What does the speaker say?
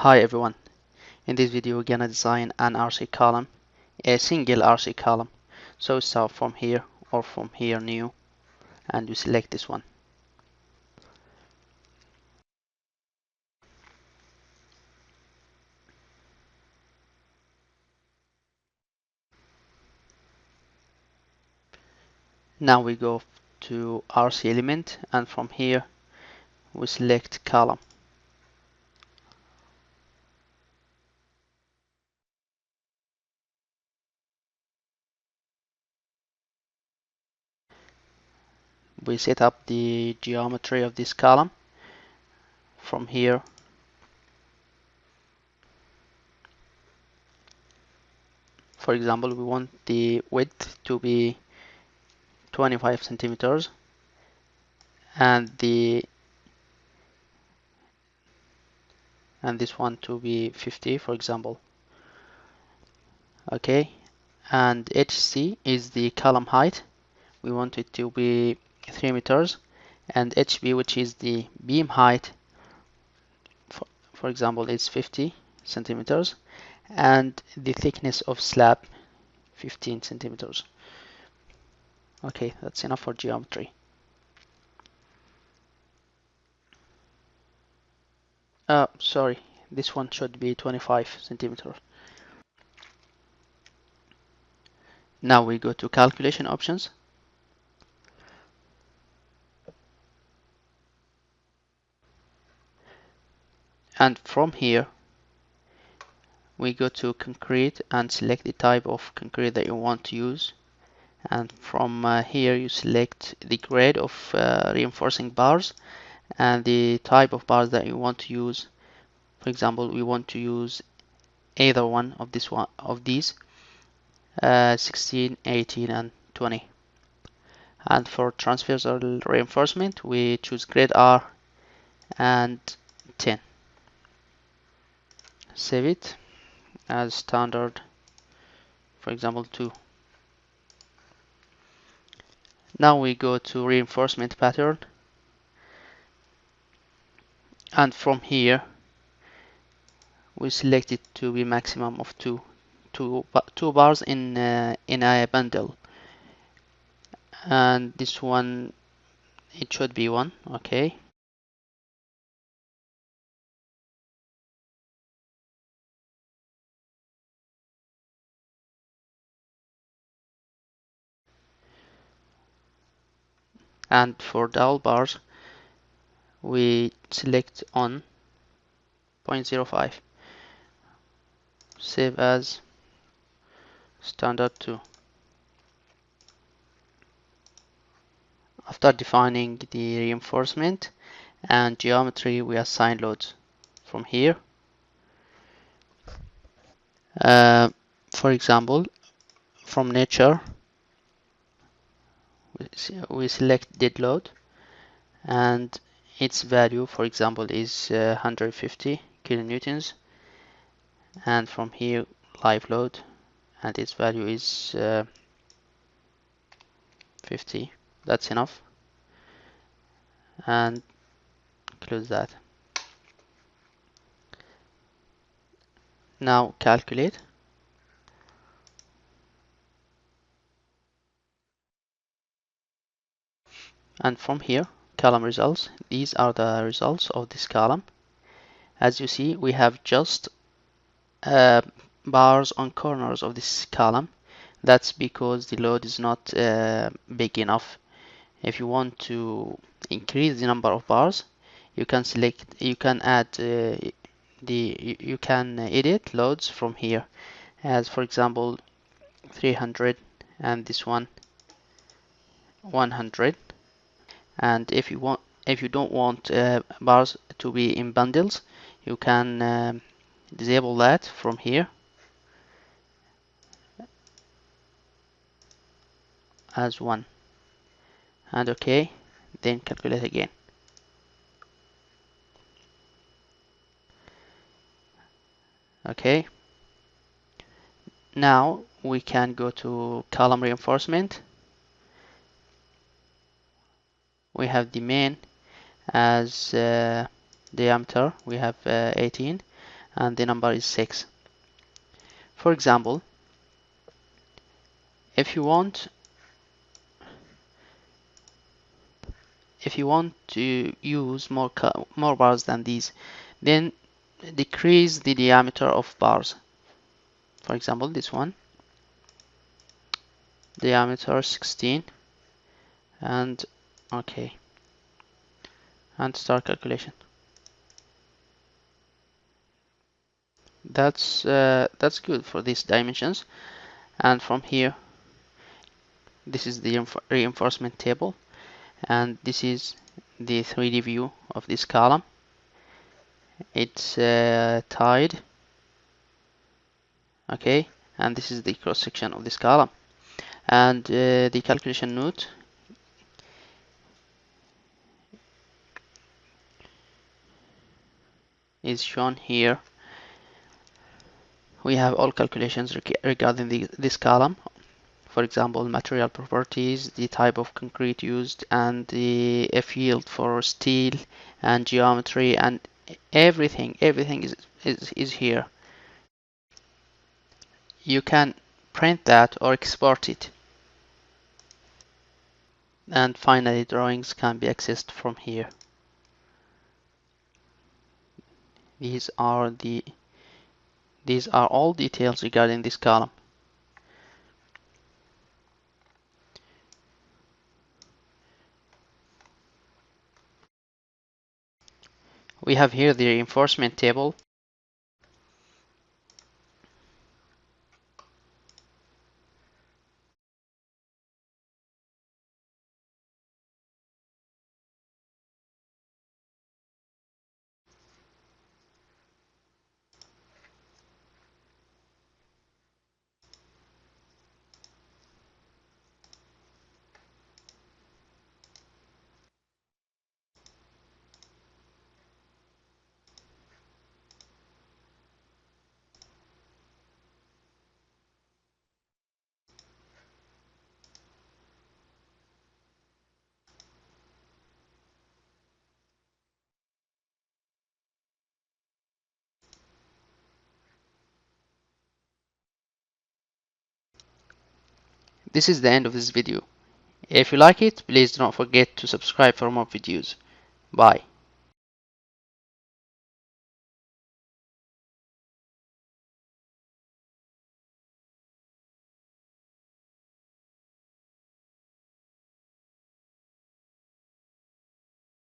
Hi everyone, in this video we're gonna design an RC column, a single RC column. So start from here or from here new and you select this one. Now we go to RC element and from here we select column. We set up the geometry of this column. From here for example we want the width to be 25 centimeters and this one to be 50 for example. Okay, and HC is the column height. We want it to be 3 meters, and HB, which is the beam height, for example, is 50 centimeters, and the thickness of slab 15 centimeters. Okay, that's enough for geometry. Sorry, this one should be 25 centimeters. Now we go to calculation options. And from here, we go to concrete and select the type of concrete that you want to use. And from here, you select the grade of reinforcing bars and the type of bars that you want to use. For example, we want to use either one of these 16, 18 and 20. And for transversal reinforcement we choose grade R and 10. Save it as standard, for example 2. Now we go to reinforcement pattern and from here we select it to be maximum of two bars in a bundle, and this one it should be 1. Okay, and for dowel bars we select on 0.05. Save as standard 2. After defining the reinforcement and geometry, we assign loads from here. For example, from nature, we select dead load and its value, for example, is 150 kilonewtons, and from here live load and its value is 50. That's enough, and close that. Now calculate. And from here, column results. These are the results of this column. As you see, we have just bars on corners of this column. That's because the load is not big enough. If you want to increase the number of bars, you can add you can edit loads from here, as for example 300 and this one 100. And if you don't want bars to be in bundles, you can disable that from here as 1, and okay, then calculate again. Okay, now we can go to column reinforcement. We have the main as diameter, we have 18, and the number is 6. For example, if you want to use more bars than these, then decrease the diameter of bars. For example, this one, diameter 16, and okay, and start calculation. That's good for these dimensions. And from here, this is the reinforcement table, and this is the 3D view of this column. It's tied, okay, and this is the cross section of this column, and the calculation note is shown here. We have all calculations regarding this column. For example, material properties, the type of concrete used, and the field for steel, and geometry, and everything is here. You can print that or export it. And finally, drawings can be accessed from here. These are all details regarding this column. We have here the reinforcement table. This is the end of this video. If you like it, please don't forget to subscribe for more videos. Bye.